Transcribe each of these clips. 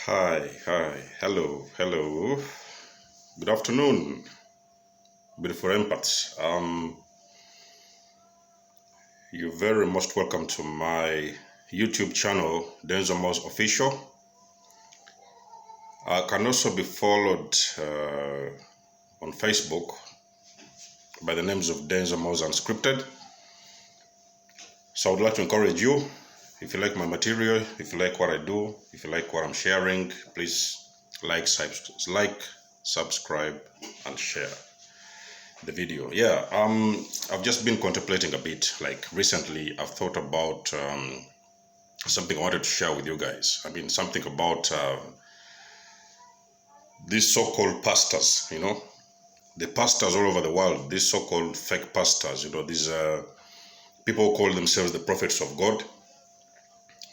Hello. Good afternoon, beautiful empaths. You're very most welcome to my YouTube channel, Denzomo's Official. I can also be followed on Facebook by the names of Denzomo's Unscripted. So I would like to encourage you, if you like my material, if you like what I do, if you like what I'm sharing, please like, subscribe, and share the video. I've just been contemplating a bit. Like recently, I've thought about something I wanted to share with you guys. Something about these so-called pastors, the pastors all over the world, these so-called fake pastors, these people who call themselves the prophets of God.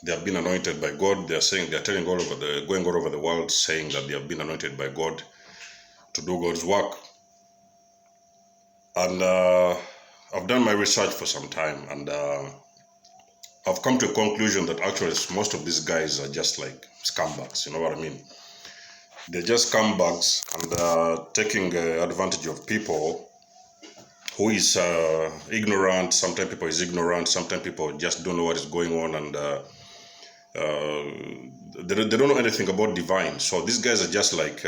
They have been anointed by God. They're going all over the world saying that they have been anointed by God to do God's work. And I've done my research for some time, and I've come to a conclusion that actually most of these guys are just like scumbags, you know what I mean? They're just scumbags, and taking advantage of people who is ignorant. Sometimes people is ignorant, sometimes people just don't know what is going on, and they don't know anything about divine. So these guys are just like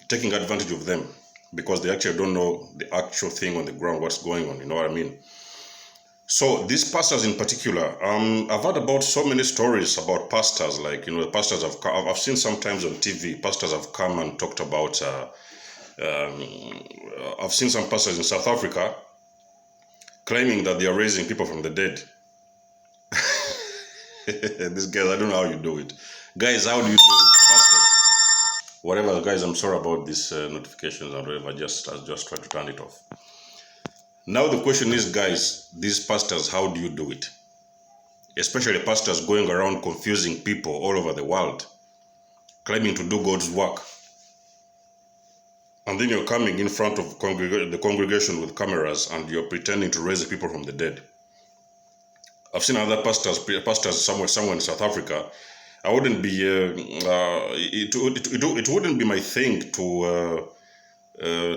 taking advantage of them because they actually don't know the actual thing on the ground, what's going on, you know what I mean? So these pastors in particular, I've heard about so many stories about pastors, like, the pastors I've seen sometimes on TV, pastors have come and talked about, I've seen some pastors in South Africa claiming that they are raising people from the dead. These guys, I don't know how you do it. Guys, how do you do it? Pastors. Whatever, guys, I'm sorry about these notifications and whatever, I just try to turn it off. Now the question is, guys, these pastors, how do you do it? Especially pastors going around confusing people all over the world, claiming to do God's work. And then you're coming in front of the congregation with cameras and you're pretending to raise the people from the dead. I've seen other pastors somewhere in South Africa. I wouldn't be, it wouldn't be my thing to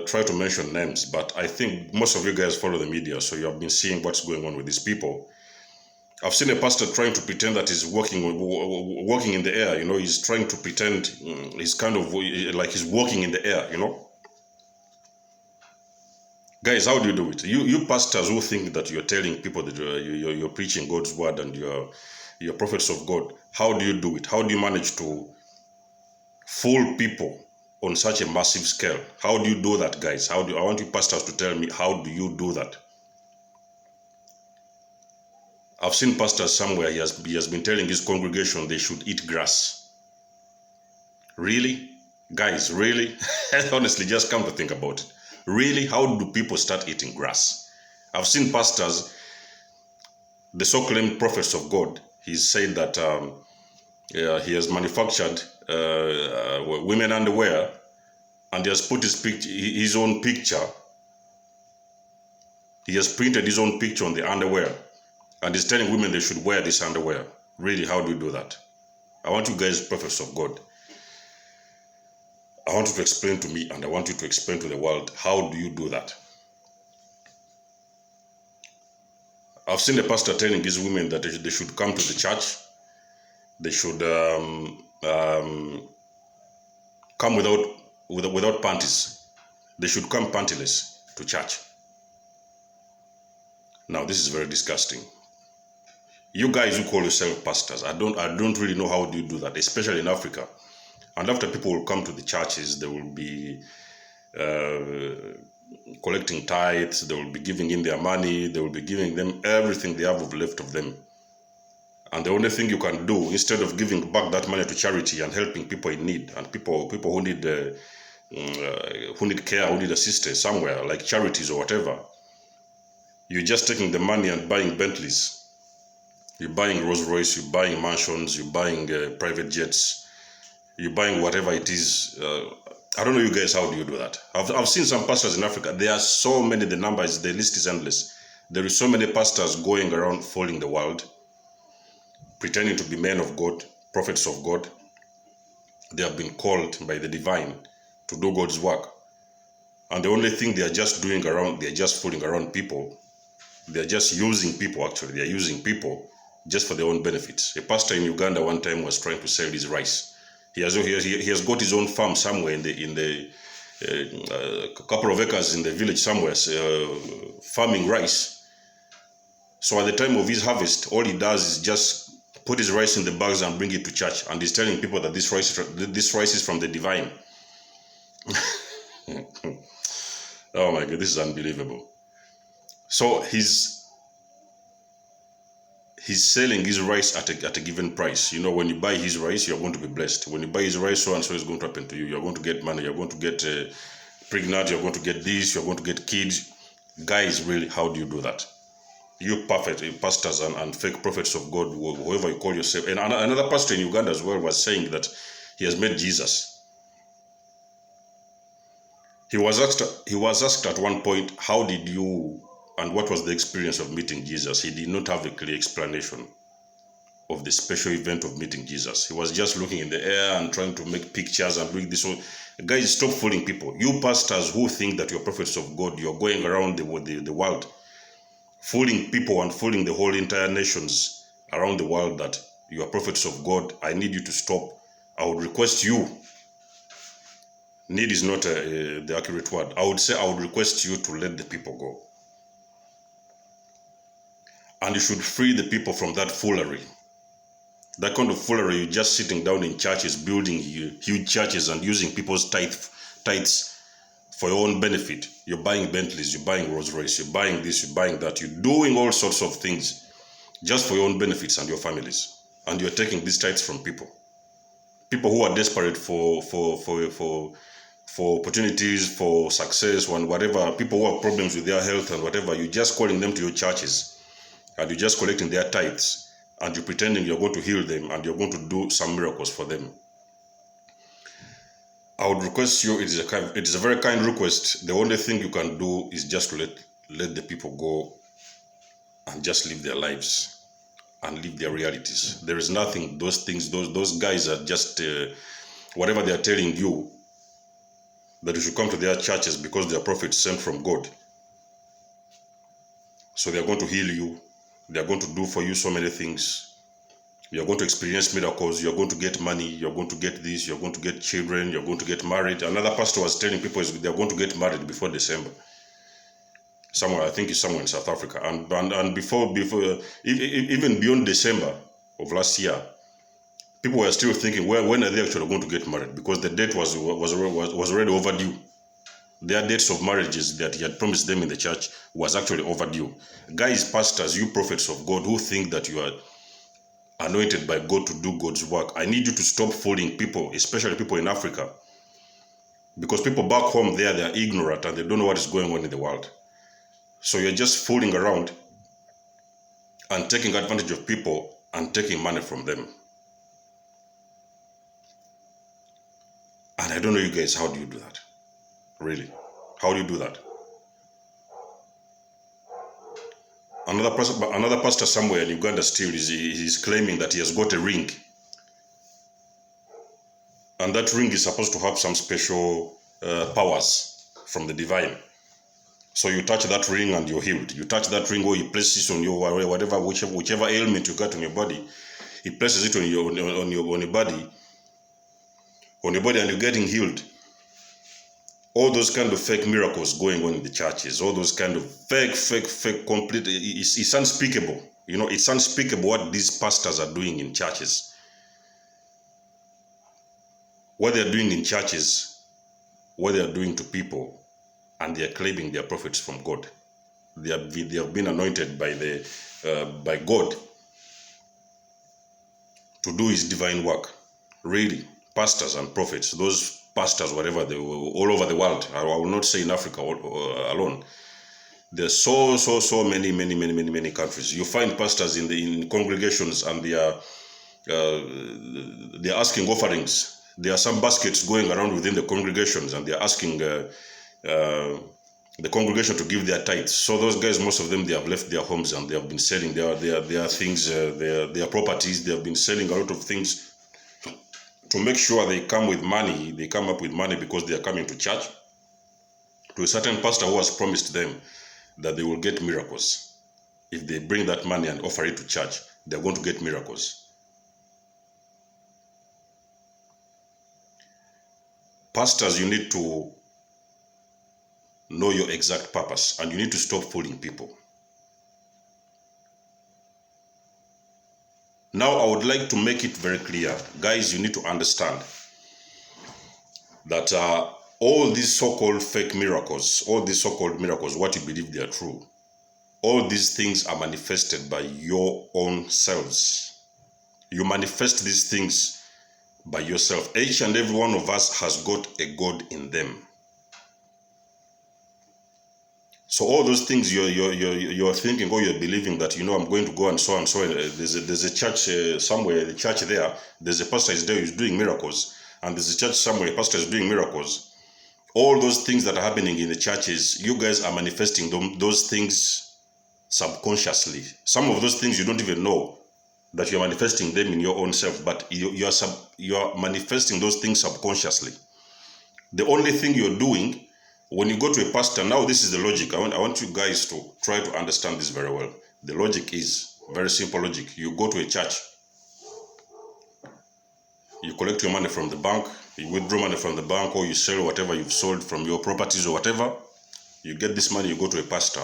try to mention names, but I think most of you guys follow the media, so you have been seeing what's going on with these people. I've seen a pastor trying to pretend that he's walking in the air, he's trying to pretend he's kind of like he's walking in the air, Guys, how do you do it? You pastors who think that you're telling people that you're preaching God's word and you're prophets of God, how do you do it? How do you manage to fool people on such a massive scale? How do you do that, guys? I want you pastors to tell me, how do you do that? I've seen pastors somewhere, he has been telling his congregation they should eat grass. Really? Guys, really? Honestly, just come to think about it. Really? How do people start eating grass? I've seen pastors, the so-called prophets of God, he's said that he has manufactured women underwear, and he has put his own picture. He has printed his own picture on the underwear, and he's telling women they should wear this underwear. Really, how do you do that? I want you guys, prophets of God, I want you to explain to me, and I want you to explain to the world, how do you do that? I've seen the pastor telling these women that they should come to the church. They should come without panties. They should come pantyless to church. Now, this is very disgusting. You guys who call yourself pastors, I don't really know how do you do that, especially in Africa. And after people will come to the churches, they will be collecting tithes, they will be giving in their money, they will be giving them everything they have left of them. And the only thing you can do, instead of giving back that money to charity and helping people in need, and people who need care, who need assistance somewhere, like charities or whatever, you're just taking the money and buying Bentleys. You're buying Rolls Royce, you're buying mansions, you're buying private jets, you're buying whatever it is. I don't know, you guys, how do you do that? I've seen some pastors in Africa. There are so many, the list is endless. There is so many pastors going around fooling the world, pretending to be men of God, prophets of God. They have been called by the divine to do God's work. And the only thing they are just doing around, they are just fooling around people. They are just using people, actually. They are using people just for their own benefits. A pastor in Uganda one time was trying to sell his rice. He has got his own farm somewhere in the couple of acres in the village somewhere, farming rice. So at the time of his harvest, all he does is just put his rice in the bags and bring it to church. And he's telling people that this rice is from the divine. Oh my God, this is unbelievable. So he's selling his rice at a given price. You know, when you buy his rice, you're going to be blessed. When you buy his rice, so and so is going to happen to you. You're going to get money. You're going to get pregnant. You're going to get this. You're going to get kids. Guys, really, how do you do that? You perfect pastors and fake prophets of God, whoever you call yourself. And another pastor in Uganda as well was saying that he has met Jesus. He was asked at one point, how did you, and what was the experience of meeting Jesus? He did not have a clear explanation of the special event of meeting Jesus. He was just looking in the air and trying to make pictures and doing this. So, guys, stop fooling people. You pastors who think that you're prophets of God, you're going around the world, fooling people and fooling the whole entire nations around the world that you are prophets of God. I need you to stop. I would request you. Need is not the accurate word. I would request you to let the people go. And you should free the people from that foolery. That kind of foolery, you're just sitting down in churches, building huge churches and using people's tithes for your own benefit. You're buying Bentleys, you're buying Rolls Royce, you're buying this, you're buying that. You're doing all sorts of things just for your own benefits and your families. And you're taking these tithes from people. People who are desperate for opportunities, for success, and whatever. People who have problems with their health and whatever. You're just calling them to your churches. And you're just collecting their tithes. And you're pretending you're going to heal them and you're going to do some miracles for them. I would request you, it is a very kind request. The only thing you can do is just to let the people go and just live their lives and live their realities. There is nothing, those things, those guys are just, whatever they are telling you, that you should come to their churches because they are prophets sent from God. So they are going to heal you. They are going to do for you so many things. You're going to experience miracles. You're going to get money. You're going to get this. You're going to get children. You're going to get married. Another pastor was telling people they're going to get married before December. Somewhere, I think it's somewhere in South Africa. And before even beyond December of last year, people were still thinking, well, when are they actually going to get married? Because the date was already overdue. Their dates of marriages that he had promised them in the church was actually overdue. Guys, pastors, you prophets of God who think that you are anointed by God to do God's work, I need you to stop fooling people, especially people in Africa. Because people back home there, they are ignorant and they don't know what is going on in the world. So you're just fooling around and taking advantage of people and taking money from them. And I don't know you guys, how do you do that? Really? How do you do that? Another pastor somewhere in Uganda still is claiming that he has got a ring. And that ring is supposed to have some special powers from the divine. So you touch that ring and you're healed. You touch that ring or he places it on you, whatever, whichever ailment you got on your body, he places it on your body, and you're getting healed. All those kind of fake miracles going on in the churches, all those kind of fake, complete, it's unspeakable. You know, it's unspeakable what these pastors are doing in churches. What they're doing in churches, what they're doing to people, and they're claiming they're prophets from God. They have been anointed by God to do his divine work. Really, pastors and prophets, those pastors, whatever, they were all over the world. I will not say in Africa alone. There's so many countries. You find pastors in congregations and they are asking offerings. There are some baskets going around within the congregations and they are asking the congregation to give their tithes. So those guys, most of them, they have left their homes and they have been selling their things, their properties. They have been selling a lot of things to make sure they come with money, they come up with money because they are coming to church, to a certain pastor who has promised them that they will get miracles. If they bring that money and offer it to church, they're going to get miracles. Pastors, you need to know your exact purpose, and you need to stop fooling people. Now, I would like to make it very clear. Guys, you need to understand that all these so-called fake miracles, all these so-called miracles, what you believe they are true, all these things are manifested by your own selves. You manifest these things by yourself. Each and every one of us has got a God in them. So all those things you're thinking or you're believing that, you know, I'm going to go and so and so. There's a church somewhere, the church there. There's a pastor is there who's doing miracles, and there's a church somewhere, a pastor is doing miracles. All those things that are happening in the churches, you guys are manifesting those things subconsciously. Some of those things you don't even know that you're manifesting them in your own self, but you're manifesting those things subconsciously. The only thing you're doing when you go to a pastor, now this is the logic. I want you guys to try to understand this very well. The logic is very simple logic. You go to a church, you collect your money from the bank, you withdraw money from the bank, or you sell whatever you've sold from your properties or whatever. You get this money, you go to a pastor.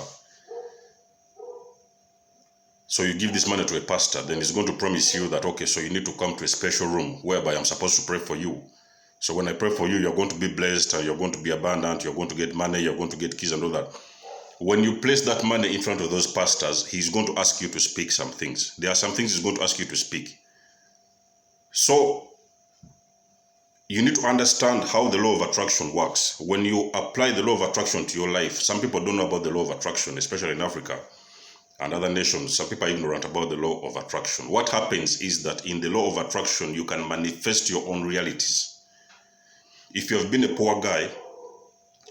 So you give this money to a pastor, then he's going to promise you that, okay, so you need to come to a special room whereby I'm supposed to pray for you. So when I pray for you, you're going to be blessed, you're going to be abundant, you're going to get money, you're going to get keys and all that. When you place that money in front of those pastors, he's going to ask you to speak some things. There are some things he's going to ask you to speak. So you need to understand how the law of attraction works. When you apply the law of attraction to your life, some people don't know about the law of attraction, especially in Africa and other nations. Some people are ignorant about the law of attraction. What happens is that in the law of attraction, you can manifest your own realities. If you have been a poor guy,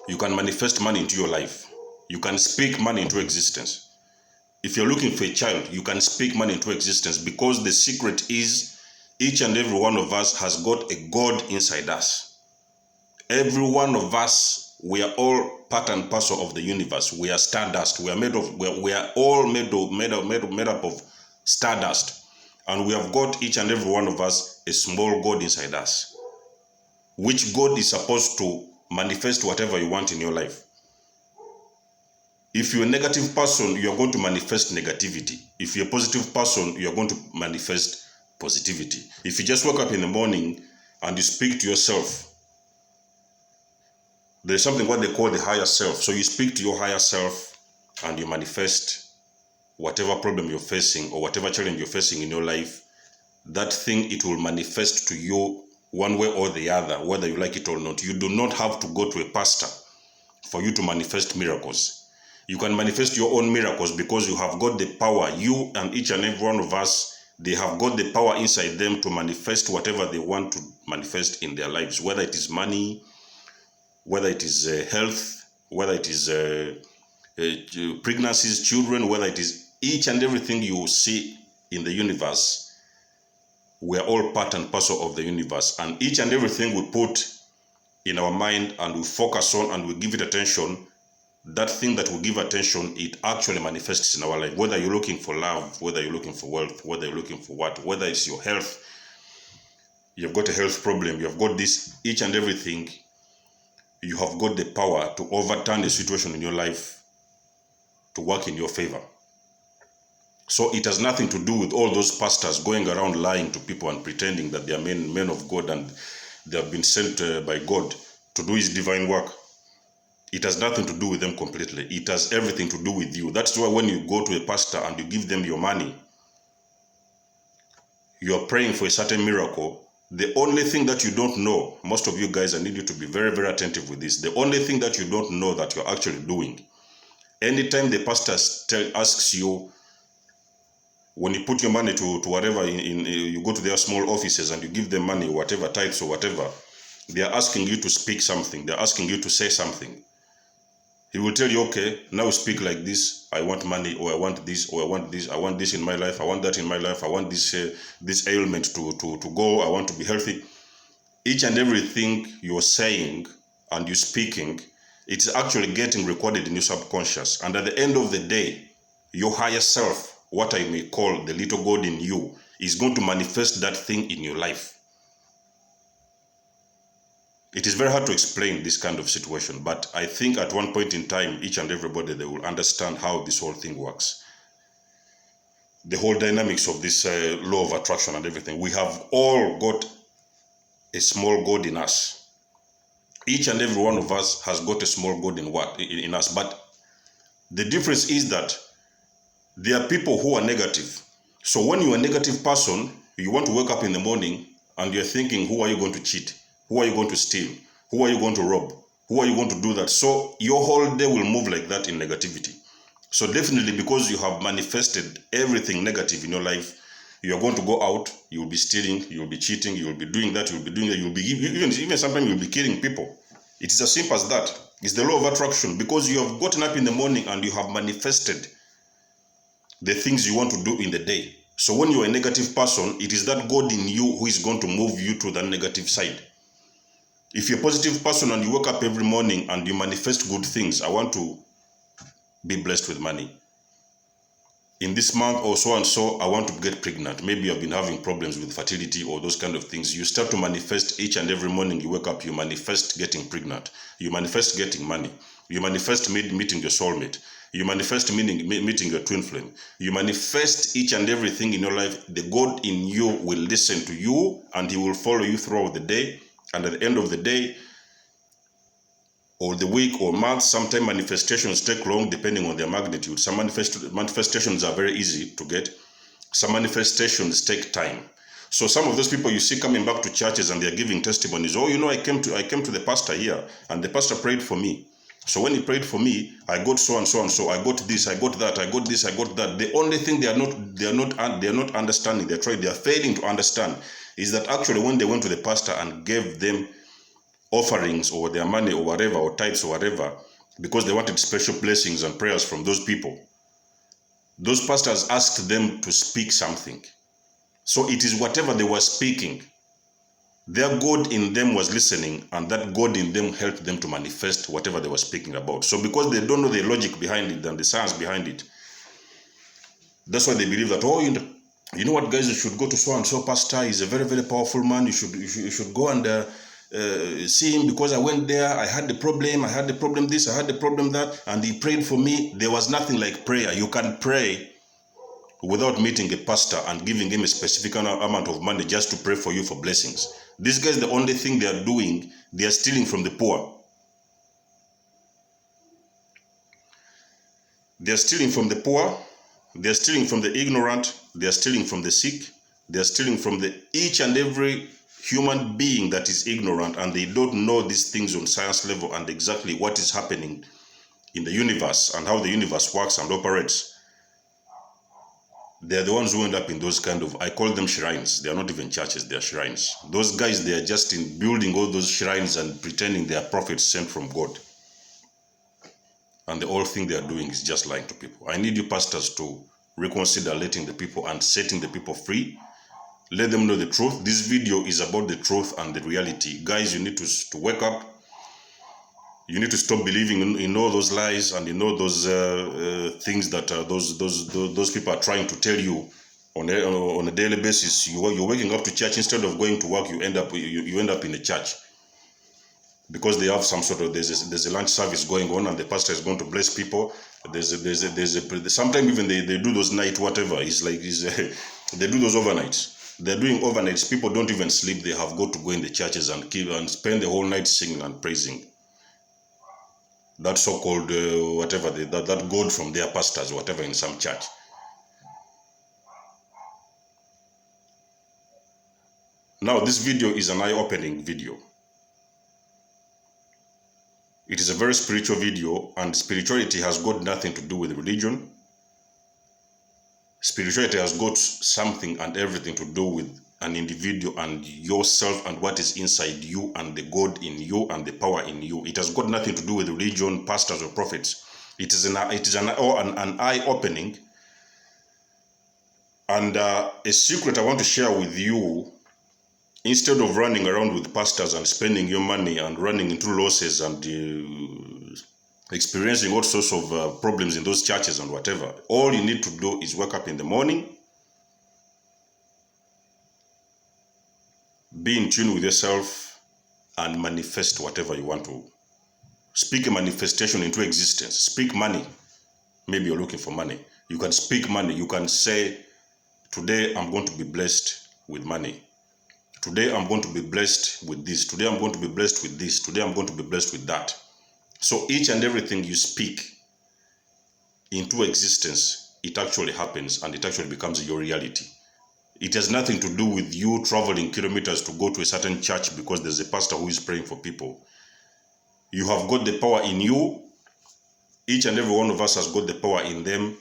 you can manifest money into your life. You can speak money into existence. If you're looking for a child, you can speak money into existence, because the secret is each and every one of us has got a God inside us. Every one of us, we are all part and parcel of the universe. We are stardust. We are all made up of stardust. And we have got, each and every one of us, a small God inside us, which God is supposed to manifest whatever you want in your life. If you're a negative person, you're going to manifest negativity. If you're a positive person, you're going to manifest positivity. If you just wake up in the morning and you speak to yourself, there's something what they call the higher self. So you speak to your higher self and you manifest whatever problem you're facing or whatever challenge you're facing in your life. That thing, it will manifest to you one way or the other, whether you like it or not. You do not have to go to a pastor for you to manifest miracles. You can manifest your own miracles because you have got the power. You and each and every one of us, they have got the power inside them to manifest whatever they want to manifest in their lives, whether it is money, whether it is health, whether it is pregnancies, children, whether it is each and everything you see in the universe. We are all part and parcel of the universe, and each and everything we put in our mind and we focus on and we give it attention, that thing that we give attention, it actually manifests in our life. Whether you're looking for love, whether you're looking for wealth, whether you're looking for what, whether it's your health, you've got a health problem, you've got this, each and everything, you have got the power to overturn the situation in your life to work in your favor. So it has nothing to do with all those pastors going around lying to people and pretending that they are men of God and they have been sent by God to do his divine work. It has nothing to do with them completely. It has everything to do with you. That's why when you go to a pastor and you give them your money, you're praying for a certain miracle. The only thing that you don't know, most of you guys, I need you to be very, very attentive with this. The only thing that you don't know that you're actually doing, anytime the pastor asks you, when you put your money to whatever, you go to their small offices and you give them money, whatever, tithes or whatever, they are asking you to speak something. They're asking you to say something. He will tell you, okay, now speak like this. I want money, or I want this, or I want this. I want this in my life. I want that in my life. I want this ailment to go. I want to be healthy. each and everything you're saying and you're speaking, it's actually getting recorded in your subconscious. And at the end of the day, your higher self, what I may call the little God in you, is going to manifest that thing in your life. It is very hard to explain this kind of situation, but I think at one point in time, each and everybody, they will understand how this whole thing works. The whole dynamics of this law of attraction and everything. We have all got a small God in us. Each and every one of us has got a small God in us. But the difference is that there are people who are negative. So when you're a negative person, you want to wake up in the morning and you're thinking, who are you going to cheat? Who are you going to steal? Who are you going to rob? Who are you going to do that? So your whole day will move like that in negativity. So definitely, because you have manifested everything negative in your life, you are going to go out, you will be stealing, you will be cheating, you will be doing that, you will be doing that, you will be even sometimes you will be killing people. It is as simple as that. It's the law of attraction, because you have gotten up in the morning and you have manifested the things you want to do in the day. So when you are a negative person, it is that God in you who is going to move you to the negative side. If you're a positive person and you wake up every morning and you manifest good things, I want to be blessed with money. In this month or so and so, I want to get pregnant. Maybe you've been having problems with fertility or those kind of things. You start to manifest each and every morning you wake up, you manifest getting pregnant. You manifest getting money. You manifest meeting your soulmate. You manifest meeting your twin flame. You manifest each and everything in your life. The God in you will listen to you and he will follow you throughout the day. And at the end of the day, or the week or month, sometimes manifestations take long depending on their magnitude. Some manifestations are very easy to get. Some manifestations take time. So some of those people you see coming back to churches and they're giving testimonies, oh, you know, I came to the pastor here and the pastor prayed for me. So when he prayed for me, I got so and so and so, I got this, I got that, I got this, I got that. The only thing they are not understanding, they are failing to understand, is that actually when they went to the pastor and gave them offerings or their money or whatever, or tithes or whatever, because they wanted special blessings and prayers from those people, those pastors asked them to speak something. So it is whatever they were speaking, their God in them was listening, and that God in them helped them to manifest whatever they were speaking about. So because they don't know the logic behind it and the science behind it, that's why they believe that, oh, you know what, guys, you should go to so and so pastor. He's a very, very powerful man. You should go and see him, because I went there, I had the problem this, I had the problem that, and he prayed for me. There was nothing like prayer. You can pray without meeting a pastor and giving him a specific amount of money just to pray for you for blessings. These guys, the only thing they are doing, they are stealing from the poor. They are stealing from the poor. They are stealing from the ignorant. They are stealing from the sick. They are stealing from each and every human being that is ignorant, and they don't know these things on science level and exactly what is happening in the universe and how the universe works and operates. They're the ones who end up in those kind of, I call them shrines. They are not even churches, they are shrines. Those guys, they are just in building all those shrines and pretending they are prophets sent from God. And the whole thing they are doing is just lying to people. I need you pastors to reconsider letting the people and setting the people free. Let them know the truth. This video is about the truth and the reality. Guys, you need to wake up. You need to stop believing in all those lies and in all those things that those people are trying to tell you on a daily basis. You're waking up to church, instead of going to work, you end up in a church, because they have some sort of, there's a lunch service going on and the pastor is going to bless people. Sometimes even they do those night whatever. They do those overnights. They're doing overnights. People don't even sleep. They have got to go in the churches and spend the whole night singing and praising that so-called whatever, that God from their pastors, whatever, in some church. Now, this video is an eye-opening video. It is a very spiritual video, and spirituality has got nothing to do with religion. Spirituality has got something and everything to do with an individual and yourself and what is inside you and the God in you and the power in you. It has got nothing to do with religion, pastors or prophets. It is an eye-opening. And a secret I want to share with you Instead of running around with pastors and spending your money and running into losses and experiencing all sorts of problems in those churches and whatever, all you need to do is wake up in the morning, be in tune with yourself, and manifest whatever you want to. Speak a manifestation into existence. Speak money. Maybe you're looking for money. You can speak money. You can say, today I'm going to be blessed with money. Today I'm going to be blessed with this. Today I'm going to be blessed with this. Today I'm going to be blessed with that. So each and everything you speak into existence, it actually happens and it actually becomes your reality. It has nothing to do with you traveling kilometers to go to a certain church because there's a pastor who is praying for people. You have got the power in you. Each and every one of us has got the power in them,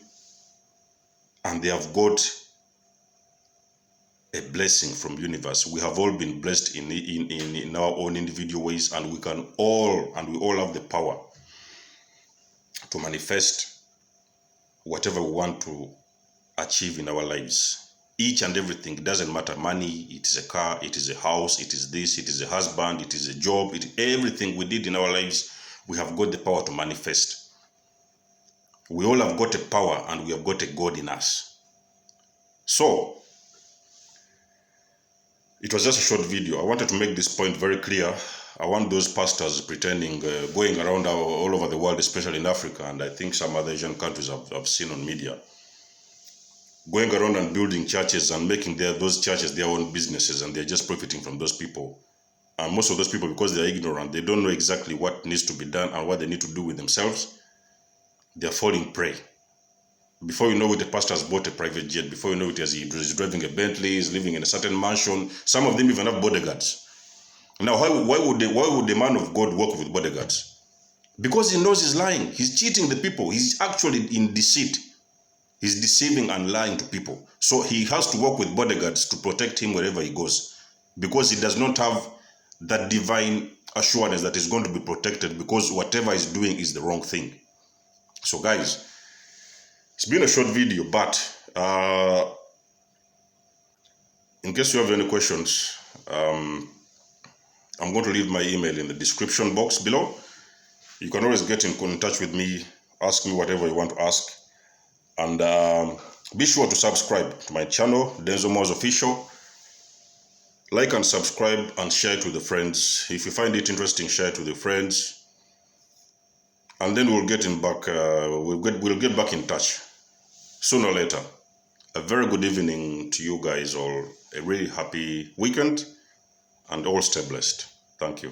and they have got a blessing from the universe. We have all been blessed in our own individual ways, and we all have the power to manifest whatever we want to achieve in our lives. Each and everything, it doesn't matter. Money, it is a car, it is a house, it is this, it is a husband, it is a job, everything we did in our lives, we have got the power to manifest. We all have got a power and we have got a God in us. So, it was just a short video. I wanted to make this point very clear. I want those pastors pretending, going around all over the world, especially in Africa, and I think some other Asian countries I've seen on media, going around and building churches and making those churches their own businesses, and they're just profiting from those people. And most of those people, because they're ignorant, they don't know exactly what needs to be done and what they need to do with themselves. They're falling prey. Before you know it, the pastor has bought a private jet. Before you know it, he's driving a Bentley, he's living in a certain mansion. Some of them even have bodyguards. Now, why would the man of God work with bodyguards? Because he knows he's lying. He's cheating the people. He's actually in deceit. He's deceiving and lying to people. So he has to work with bodyguards to protect him wherever he goes, because he does not have that divine assurance that he's going to be protected, because whatever he's doing is the wrong thing. So guys, it's been a short video, but in case you have any questions, I'm going to leave my email in the description box below. You can always get in touch with me, ask me whatever you want to ask. And be sure to subscribe to my channel, Denzo Moz Official. Like and subscribe and share it with the friends. If you find it interesting, share it with your friends. And then we'll get back in touch sooner or later. A very good evening to you guys all. A really happy weekend, and all stay blessed. Thank you.